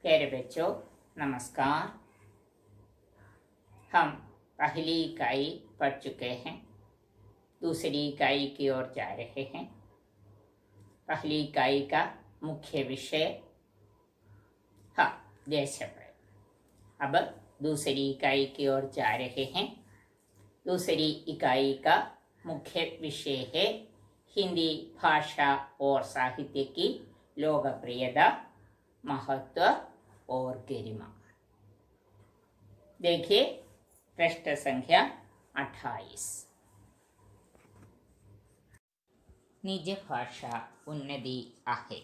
प्यारे बच्चों, नमस्कार। हम पहली इकाई पढ़ चुके हैं, दूसरी इकाई की ओर जा रहे हैं। पहली इकाई का मुख्य विषय देश प्रेम। अब दूसरी इकाई की ओर जा रहे हैं। दूसरी इकाई का मुख्य विषय है हिंदी भाषा और साहित्य की लोकप्रियता, महत्व और गरिमा। देखिए प्रश्न संख्या 28। निज भाषा उन्नति आहे।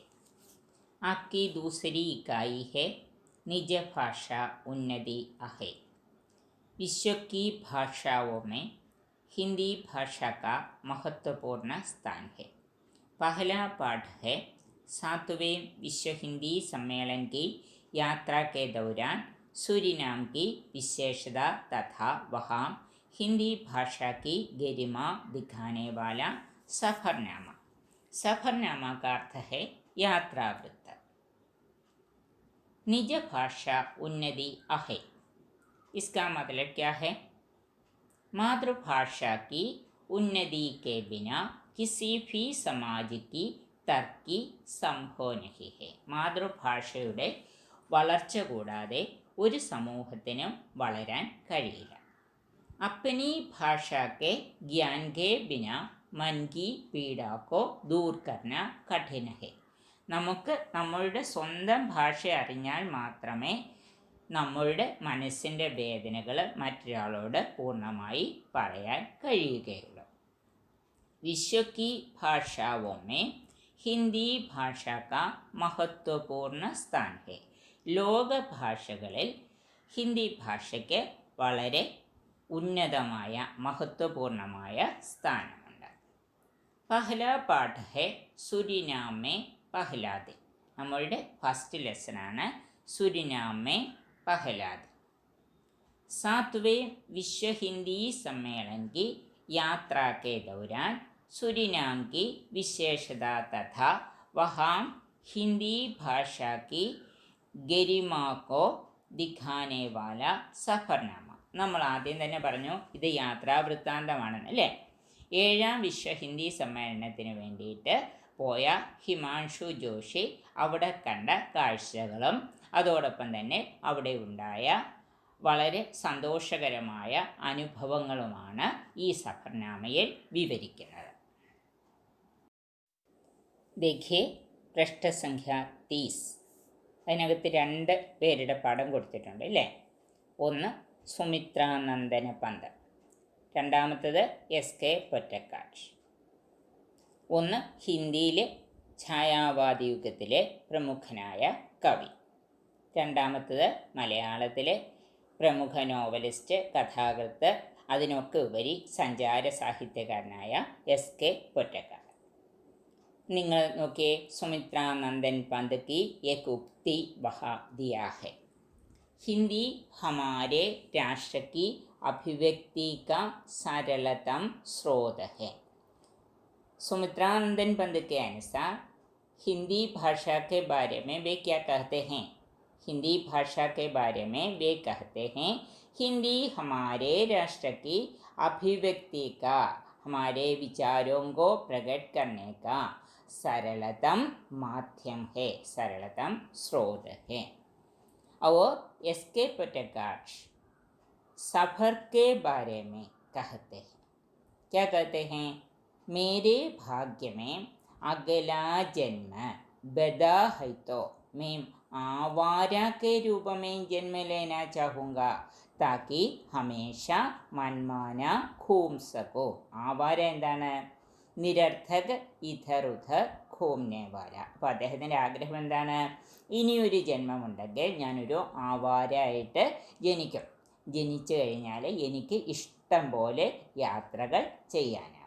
आपकी दूसरी इकाई है निज भाषा उन्नति आहे। विश्व की भाषाओं में हिंदी भाषा का महत्वपूर्ण स्थान है। पहला पाठ है 7वें विश्व हिंदी सम्मेलन की यात्रा के दौरान सूरीनाम की विशेषता तथा वहाँ हिंदी भाषा की गरिमा दिखाने वाला सफरनामा। सफरनामा का अर्थ है यात्रा वृत्त। निज भाषा उन्नति आहे, इसका मतलब क्या है? मातृभाषा की उन्नति के बिना किसी भी समाज की तरक्की संभव नहीं है. മാതൃഭാഷയുടെ വളർച്ച കൂടാതെ ഒരു സമൂഹത്തിനും വളരാൻ കഴിയില്ല. अपनी भाषा के ज्ञान के बिना मन की पीड़ा को दूर करना कठिन है. നമുക്ക് നമ്മളുടെ സ്വന്തം ഭാഷ അറിഞ്ഞാൽ മാത്രമേ നമ്മളുടെ മനസ്സിൻ്റെ വേദനകൾ മറ്റൊരാളോട് പൂർണ്ണമായി പറയാൻ കഴിയുകയുള്ളൂ. विश्व की भाषाओं में हिंदी भाषा का महत्वपूर्ण स्थान है. ലോക ഭാഷകളിൽ ഹിന്ദി ഭാഷയ്ക്ക് വളരെ ഉന്നതമായ മഹത്വപൂർണമായ സ്ഥാനമുണ്ട്. പഹല പാഠ ഹെ സുരിനാം മേ പഹലാ ദിൻ. നമ്മളുടെ ഫസ്റ്റ് ലെസണാണ് സുരിനാം മേ पहला दिन. 7वें विश्व हिंदी सम्मेलन की यात्रा के दौरान सूरीनाम की विशेषता तथा वहाँ हिंदी भाषा की गरिमा को दिखाने वाला सफरनामा. നമ്മൾ ആദ്യം തന്നെ പറഞ്ഞു ഇത് യാത്രാ വൃത്താന്തമാണെന്ന് അല്ലേ. 7ാം വിശ്വ ഹിന്ദി സമ്മേളനത്തിന് വേണ്ടിയിട്ട് പോയ ഹിമാൻഷു ജോഷി അവിടെ കണ്ട കാഴ്ചകളും അതോടൊപ്പം തന്നെ അവിടെ ഉണ്ടായ വളരെ സന്തോഷകരമായ അനുഭവങ്ങളുമാണ് ഈ സഫർനാമയിൽ വിവരിക്കുന്നത്. देखिए पृष्ठ संख्या 30. അതിനകത്ത് 2 പേരുടെ പടം കൊടുത്തിട്ടുണ്ട് അല്ലേ. ഒന്ന് സുമിത്രാനന്ദന പന്ത്, രണ്ടാമത്തത് SK പൊറ്റക്കാട്. ഒന്ന് ഹിന്ദിയിലെ ഛായാവാദി യുഗത്തിലെ പ്രമുഖനായ കവി, രണ്ടാമത്തത് മലയാളത്തിലെ പ്രമുഖ നോവലിസ്റ്റ്, കഥാകൃത്ത്, അതിനൊക്കെ ഉപരി സഞ്ചാര സാഹിത്യകാരനായ SK പൊറ്റക്കാട്. നിങ്ങൾ നോക്കിയേ, സുമിത്രാനന്ദൻ പന്ത് की एक उक्ति वहाँ दिया है. हिंदी हमारे राष्ट्र की अभिव्यक्ति का सरलतम स्रोत है. सुमित्रानंदन पंत के अनुसार हिंदी भाषा के बारे में वे क्या कहते हैं? हिंदी भाषा के बारे में वे कहते हैं हिंदी हमारे राष्ट्र की अभिव्यक्ति का, हमारे विचारों को प्रकट करने का सरलतम माध्यम है, सरलतम स्रोत है. और SK പൊറ്റക്കാട് सफ़र के बारे में कहते हैं. क्या कहते हैं? मेरे भाग्य में अगला जन्म बदा है तो मैं आवारा के रूप में जन्म लेना चाहूँगा ताकि हमेशा मनमाना घूम सकूँ. ആവാര എന്താണ്? നിരർത്ഥക്, ഇധർ ഉധർ ഘൂംനെ വാല. അപ്പോൾ അദ്ദേഹത്തിൻ്റെ ആഗ്രഹം എന്താണ്? ഇനിയൊരു ജന്മമുണ്ടെങ്കിൽ ഞാനൊരു ആവാരമായിട്ട് ജനിക്കും. ജനിച്ചു കഴിഞ്ഞാൽ എനിക്ക് ഇഷ്ടം പോലെ യാത്രകൾ ചെയ്യാനാണ്.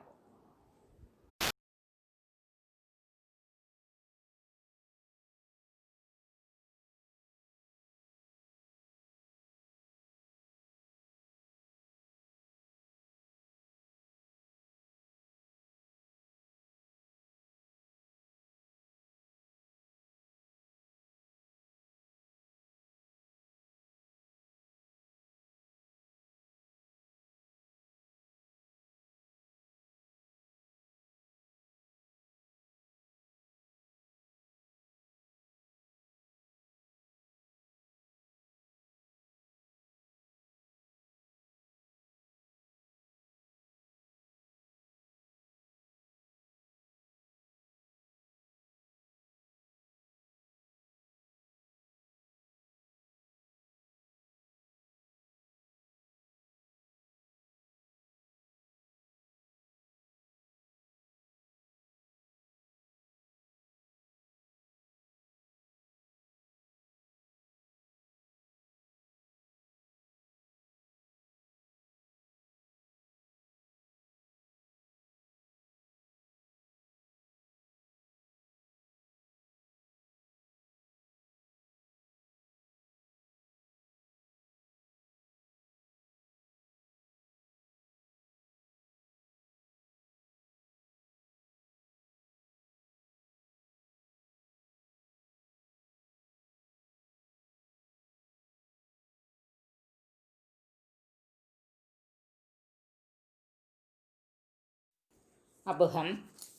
अब हम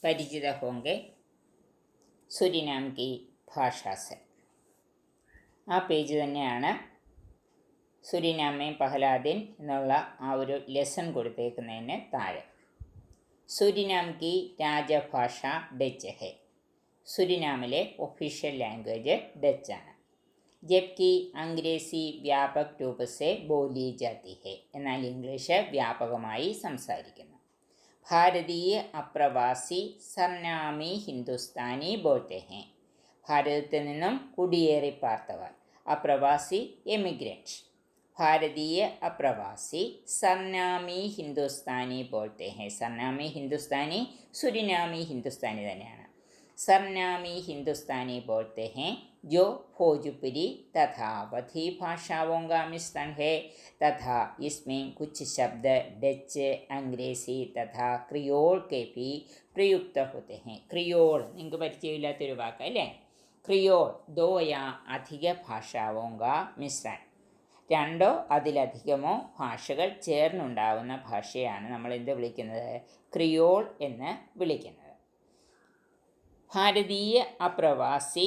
परिचित होंगे സുരിനാം की ഭാഷ से. ആ പേജ് തന്നെയാണ് സുരിനാമെ പഹലാദിൻ എന്നുള്ള ആ ഒരു ലെസൺ കൊടുത്തേക്കുന്നതിന് താഴെ. സുരിനാം की രാജഭാഷ ഡച്ച് है. സുരിനാമിലെ ഒഫീഷ്യൽ ലാംഗ്വേജ് ഡച്ചാണ്. ജബ്കി അംഗ്രേസി വ്യാപക് രൂപ സെ ബോലി ജാതി ഹെ. എന്നാൽ ഇംഗ്ലീഷ് വ്യാപകമായി സംസാരിക്കുന്നു. ഭാരതീയ അപ്രവാസി സർനാമി ഹിന്ദുസ്ഥാനി ബോൾത്തെ ഹെ. ഭാരതത്തിൽ നിന്നും കുടിയേറി പാർത്തവർ. അപ്രവാസി എമിഗ്രൻറ്റ്. ഭാരതീയ അപ്രവാസി സർനാമി ഹിന്ദുസ്ഥാനി ബോൾത്തെ ഹെ. സർനാമി ഹിന്ദുസ്ഥാനി സുരിനാമി ഹിന്ദുസ്ഥാനി തന്നെയാണ്. सरनामी हिंदुस्तानी बोलते हैं जो भोजपुरी तथा अवधी भाषाओं का मिश्रण है तथा इसमें कुछ शब्द डच, अंग्रेजी तथा क्रियोल के भी प्रयुक्त होते हैं. क्रियोल നിങ്ങൾക്ക് പരിചയമില്ലാത്തൊരു വാക്കല്ലേ? ക്രിയോൾ ദോ യാ അധിക ഭാഷാവോं का മിശ്രൺ. രണ്ടോ അതിലധികമോ ഭാഷകൾ ചേർന്നുണ്ടാകുന്ന ഭാഷയാണ് നമ്മൾ എന്ത് വിളിക്കുന്നത്? ക്രിയോൾ എന്ന് വിളിക്കുന്നത്. भारतीय अप्रवासी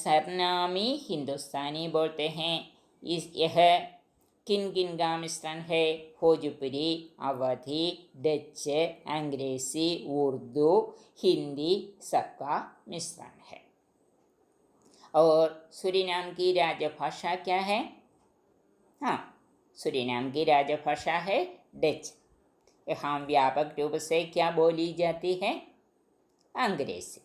सरनामी हिंदुस्तानी बोलते हैं. यह किन किन का मिश्रण है? भोजपुरी, अवधी, डच, अंग्रेजी, उर्दू, हिंदी सबका मिश्रण है. और सूरीनाम की राजभाषा क्या है? हाँ, सूरीनाम की राजभाषा है डच. यहाँ व्यापक रूप से क्या बोली जाती है? अंग्रेजी.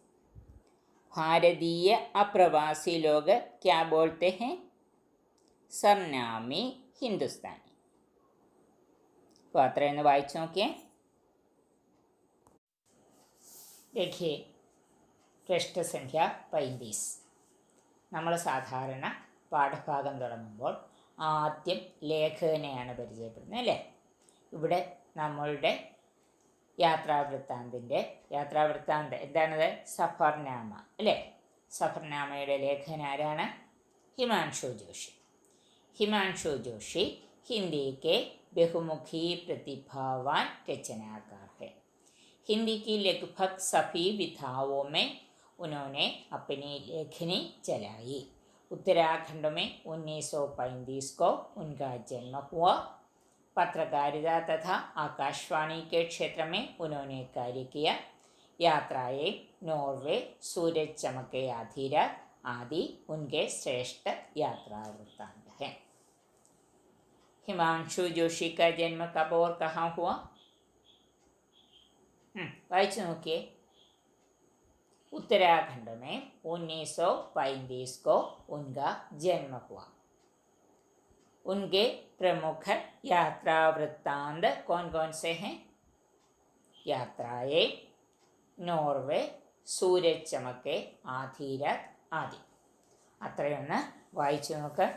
भारतीय अप्रवासी लोग क्या बोलते हैं? सरनामी हिंदुस्तानी. അപ്പോൾ അത്രയൊന്ന് വായിച്ചു നോക്കിയേ. देखिए പൃഷ്ഠസംഖ്യ 35. നമ്മൾ സാധാരണ പാഠഭാഗം തുടങ്ങുമ്പോൾ ആദ്യം ലേഖകനെയാണ് പരിചയപ്പെടുന്നത് അല്ലേ? ഇവിടെ നമ്മളുടെ യാത്രാവൃത്താന്തം എന്താണത്? സഫർനാമ അല്ലേ? സഫർനാമയുടെ ലേഖകൻ ആരാണ്? ഹിമാൻഷു ജോഷി. ഹിമാൻഷു ജോഷി हिंदी के बहुमुखी प्रतिभावान रचनाकार है. हिंदी की लगभग सभी विधाओं में उन्होंने अपनी लेखनी चलाई. उत्तराखंड में 1935 को उनका जन्म हुआ. पत्रकारिता तथा आकाशवाणी के क्षेत्र में उन्होंने कार्य किया. यात्राएं नॉर्वे, सूरज चमके आधी रात आदि उनके श्रेष्ठ यात्रा वृत्तांत हैं. हिमांशु जोशी का जन्म कब और कहाँ हुआ? वाइच नोकिए. उत्तराखंड में 1935 को उनका जन्म हुआ. उनके प्रमुख यात्रा वृत्तांत कौन कौन से हैं? यात्राएं नॉर्वे, सूरज चमके आधी रात आदि. അത്രയൊന്ന് വായിച്ചു നോക്ക്.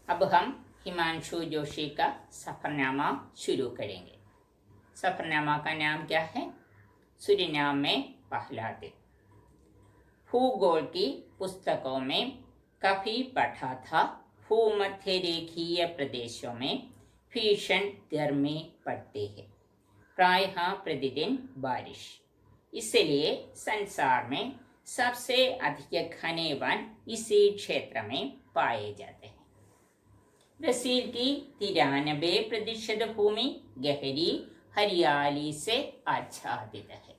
अब हम हिमांशु जोशी का सफरनामा शुरू करेंगे. सफरनामा का नाम क्या है? सूरीनाम में पहला दिन. भूगोल की पुस्तकों में काफ़ी पढ़ा था. भूमध्य रेखीय प्रदेशों में भीषण गर्मी पड़ती है. प्रायः प्रतिदिन बारिश. इसलिए संसार में सबसे अधिक घने वन इसी क्षेत्र में पाए जाते हैं. ब्राज़ील की 93% भूमि गहरी हरियाली से आच्छादित है.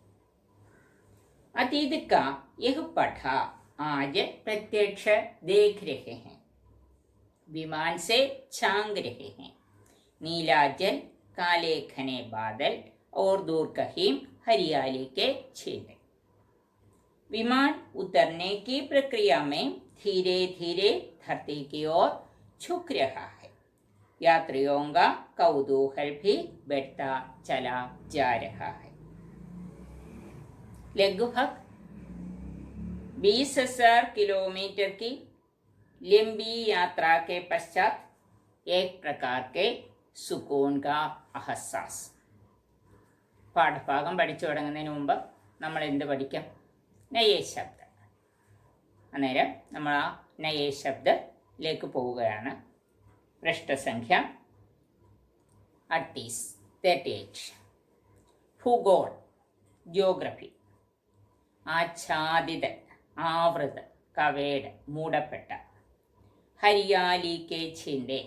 अतीत का यह पठा आज प्रत्यक्ष देख रहे हैं. विमान से छांग रहे हैं. नीला जल, काले घने बादल और दूर कहीं हरियाली के छेद. विमान उतरने की प्रक्रिया में धीरे धीरे धरती की ओर झुक रहा है. यात्रियों का कौतूहल भी बढ़ता चला जा रहा है. लगभग 20,000 किलोमीटर की लंबी यात्रा के पश्चात एक प्रकार के सुकून का अहसास. പാഠഭാഗം പഠിച്ചു തുടങ്ങുന്നതിന് മുമ്പ് നമ്മൾ എന്ത് പഠിക്കും? നയേ ശബ്ദ. അന്നേരം നമ്മൾ ആ നയേ ശബ്ദത്തിലേക്ക് പോവുകയാണ്. പൃഷ്ഠസംഖ്യ 38. ഭൂഗോൾ geography. ആച്ഛാദിത ആവൃത കവേട് മൂടപ്പെട്ട. Hariyali K ഛീന്റെ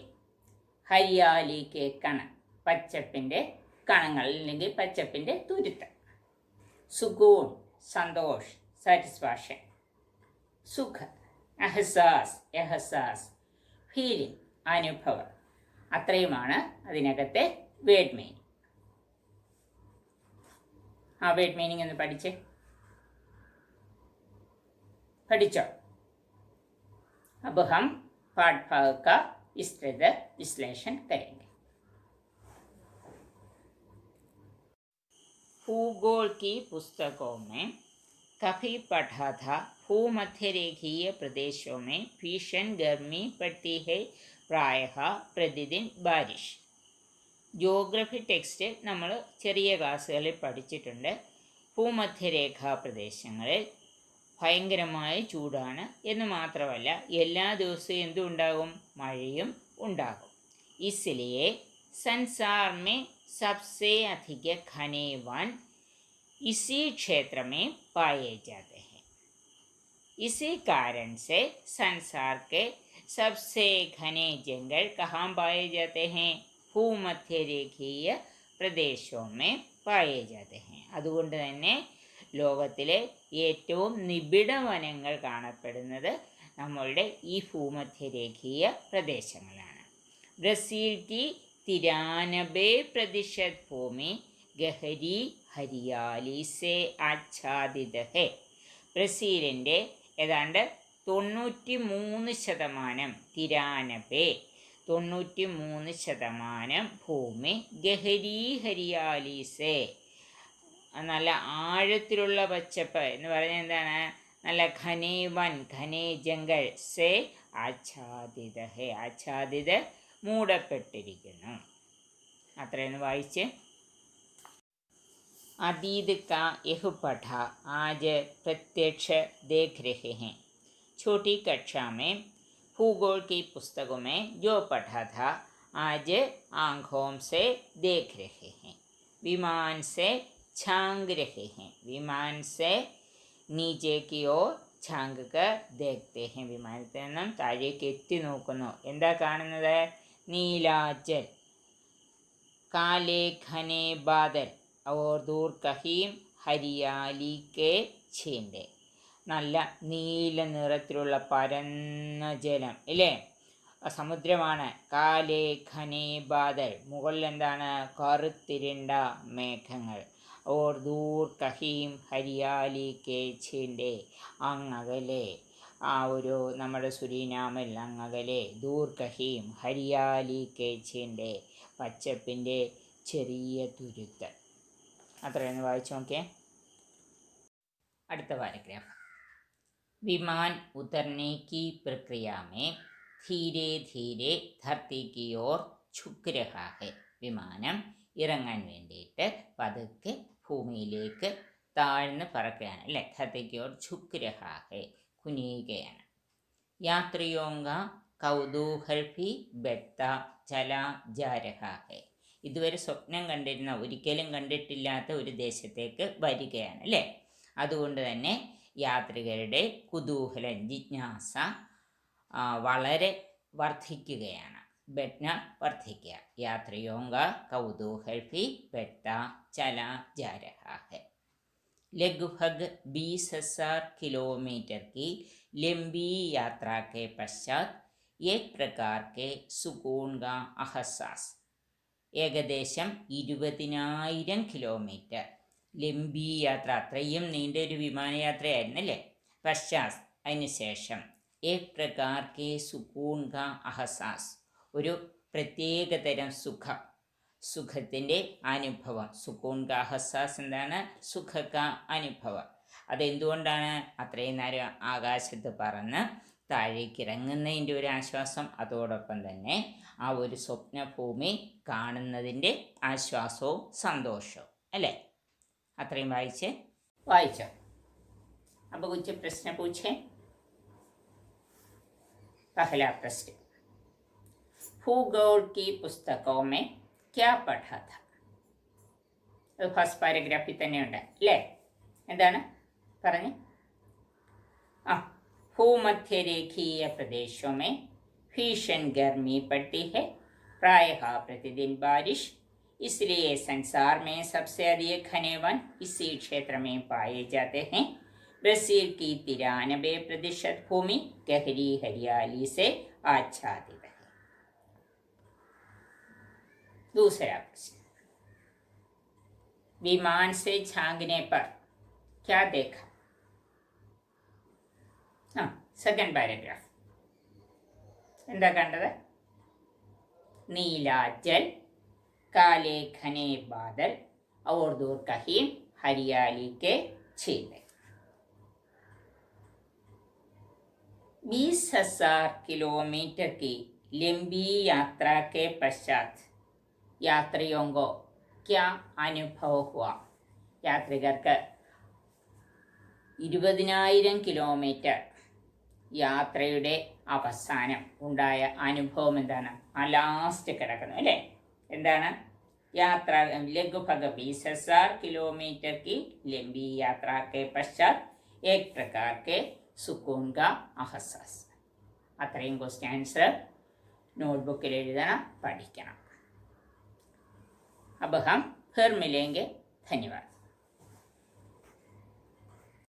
Hariyali K കണ പച്ചപ്പിൻ്റെ കണങ്ങൾ അല്ലെങ്കിൽ പച്ചപ്പിൻ്റെ തുരുത്ത്. സുകൂൺ സന്തോഷ് സാറ്റിസ്ഫാക്ഷൻ. സുഖ എഹസാസ് എഹസാസ് ഫീലിംഗ് അനുഭവം. അത്രയുമാണ് അതിനകത്തെ വേർഡ് മീനിങ്. ആ വേർഡ് മീനിങ് ഒന്ന് പഠിച്ചോ? अब हम पाठ भाग का इस तरह विश्लेषण करेंगे. भूगोल की पुस्तकों में कभी पढ़ा था भूमध्य रेखीय प्रदेशों में भीषण गर्मी पड़ती है, प्रायः प्रतिदिन बारिश. ജിയോഗ്രഫി ടെക്സ്റ്റ് നമ്മൾ ചെറിയ ക്ലാസ്സുകളിൽ പഠിച്ചിട്ടുണ്ട്. ഭൂമധ്യരേഖാ പ്രദേശങ്ങളിൽ ഭയങ്കരമായ ചൂടാണ് എന്ന് മാത്രമല്ല എല്ലാ ദിവസവും എന്തുണ്ടാകും? മഴയും ഉണ്ടാകും. इसलिए संसार में सबसे अधिक घने वन इसी क्षेत्र में पाए जाते हैं. इसी कारण से संसार के सबसे घने जंगल कहाँ पाए जाते हैं? ഭൂമധ്യ രേഖീയ പ്രദേശോമേ പായേ ജാതെ ഹെ. അതുകൊണ്ട് തന്നെ ലോകത്തിലെ ഏറ്റവും നിബിഡ വനങ്ങൾ കാണപ്പെടുന്നത് നമ്മളുടെ ഈ ഭൂമധ്യരേഖീയ പ്രദേശങ്ങളാണ്. ബ്രസീൽ की 93% ഭൂമി ഗഹരി ഹരിയാലി സേ ആച്ഛാദിത ഹെ. ബ്രസീലിൻ്റെ ഏതാണ്ട് 93% ഭൂമി ഗഹരി ഹരിയാലിസേ നല്ല ആഴത്തിലുള്ള പച്ചപ്പ് എന്ന് പറഞ്ഞാൽ എന്താണ്? നല്ല ഘനേ വൻ ഘനേ ജംഗൽ സേ ആച്ഛാദിത ഹേ. ആച്ഛാദിത മൂടപ്പെട്ടിരിക്കുന്നു. അത്രയൊന്ന് വായിച്ച്. अतीत का यह पढ़ा आज प्रत्यक्ष देख रहे हैं. छोटी कक्षा में भूगोल की पुस्तकों में जो पढ़ा था आज आँखों से देख रहे हैं. विमान से छांग रहे हैं. विमान से नीचे की ओर छांग कर देखते हैं. വിമാനത്തിൽ നിന്നും താഴേക്ക് എത്തി നോക്കുന്നു. എന്താ കാണുന്നത്? നീലാചൽ, കാലേ ഘനേ ബാദൽ और दूर कहीं ഹരിയാലി കെ ഛീന്റെ. നല്ല നീല നിറത്തിലുള്ള പരന്ന ജലം ഇല്ലേ? സമുദ്രമാണ്. കാലേ ഘനേ ബാദൽ, മുകളിൽ എന്താണ്? കറുത്തിരുണ്ട മേഘങ്ങൾ. ഓർ ദൂർ കഹീം ഹരിയാലി കെ ഛീന്റെ, അങ്ങകലെ ആ ഒരു നമ്മുടെ സുരീനാമിൽ അങ്ങകലെ ദൂർ കഹീം ഹരിയാലി കെ ഛീന്റെ, പച്ചപ്പിൻ്റെ ചെറിയ തുരുത്ത്. അത്രയൊന്ന് വായിച്ചു നോക്കിയേ. അടുത്ത പാരഗ്രാഫ്. विमान उतरने की प्रक्रिया में धीरे धीरे धरती की ओर झुक रहा है. വിമാനം ഇറങ്ങാൻ വേണ്ടിയിട്ട് പതുക്കെ ഭൂമിയിലേക്ക് താഴ്ന്ന് പറക്കുകയാണ് അല്ലേ? ധരത്തിക്ക് ഓർ ഝുക് രഹാ ഹെ, കുനിയുകയാണ്. യാത്രിയോങ്ക കൗതൂഹൽ ഭി ബെത്ത ചല ജാ രഹാ ഹെ. ഇതുവരെ സ്വപ്നം കണ്ടിരുന്ന ഒരിക്കലും കണ്ടിട്ടില്ലാത്ത ഒരു ദേശത്തേക്ക് വരികയാണ് അല്ലേ? അതുകൊണ്ട് തന്നെ യാത്രികരുടെ കുതൂഹലം ജിജ്ഞാസ വളരെ വർദ്ധിക്കുകയാണ്. ബെറ്റ്ന വർദ്ധിക്കുക. യാത്രിയോങ്ക കൗതൂഹൽ ഭി ബെത്ത ചല ജാ രഹാ ഹെ. लगभग 20,000 किलोमीटर की लंबी यात्रा के पश्चात एक प्रकार के सुकून का अहसास. ഏകദേശം 20,000 കിലോമീറ്റർ ലംബി യാത്ര, അത്രയും നീണ്ട ഒരു വിമാനയാത്രയായിരുന്നല്ലേ? പശ്ചാത്ത് അതിനുശേഷം, ഏക് പ്രകാർ കെ സുകൂൺ കാ അഹസാസ്, ഒരു പ്രത്യേകതരം സുഖത്തിൻ്റെ അനുഭവം. സുകൂൺ കാ അഹസാസ് എന്താണ്? സുഖ കാ അനുഭവം. അതെന്തുകൊണ്ടാണ്? അത്രയും നേരം ആകാശത്ത് പറന്ന് താഴേക്ക് ഇറങ്ങുന്നതിൻ്റെ ഒരു ആശ്വാസം, അതോടൊപ്പം തന്നെ ആ ഒരു സ്വപ്നഭൂമി കാണുന്നതിൻ്റെ ആശ്വാസവും സന്തോഷവും അല്ലേ? അത്രയും വായിച്ചോ. अब कुछ प्रश्न पूछे. पहला प्रश्न, भूगोल की पुस्तकों में क्या पढ़ा था? അത് ഫസ്റ്റ് പാരഗ്രാഫിൽ തന്നെയുണ്ട് അല്ലേ? എന്താണ് പറഞ്ഞ്? भूमध्यरेखीय प्रदेशों में भीषण गर्मी पड़ती है, प्रायः प्रतिदिन बारिश, इसलिए संसार में सबसे अधिक घने वन इसी क्षेत्र में पाए जाते हैं। ब्राजील की 93% भूमि गहरी हरियाली से आच्छादित है। दूसरा प्रश्न, विमान से झांकने पर क्या देखा? സെക്കൻഡ് പാരഗ്രാഫ് എന്താ കണ്ടത്? नीला जल, काले घने बादल और दूर कहीं हरियाली के छीले। 20,000 किलोमीटर की लंबी यात्रा के पश्चात यात्रियों को क्या अनुभव हुआ? യാത്രികർക്ക് 20,000 കിലോമീറ്റർ യാത്രയുടെ അവസാനം ഉണ്ടായ അനുഭവം എന്താണ്? ആ ലാസ്റ്റ് കിടക്കുന്നു അല്ലേ? എന്താണ്? यात्रा लगभग 20,000 किलोमीटर की लंबी यात्रा के पश्चात एक प्रकार के सुकून का अहसास. അത്രയും ക്വസ്റ്റ്യൻസ് നോട്ട്ബുക്കിൽ എഴുതണം, പഠിക്കണം. अब हम फिर मिलेंगे. धन्यवाद.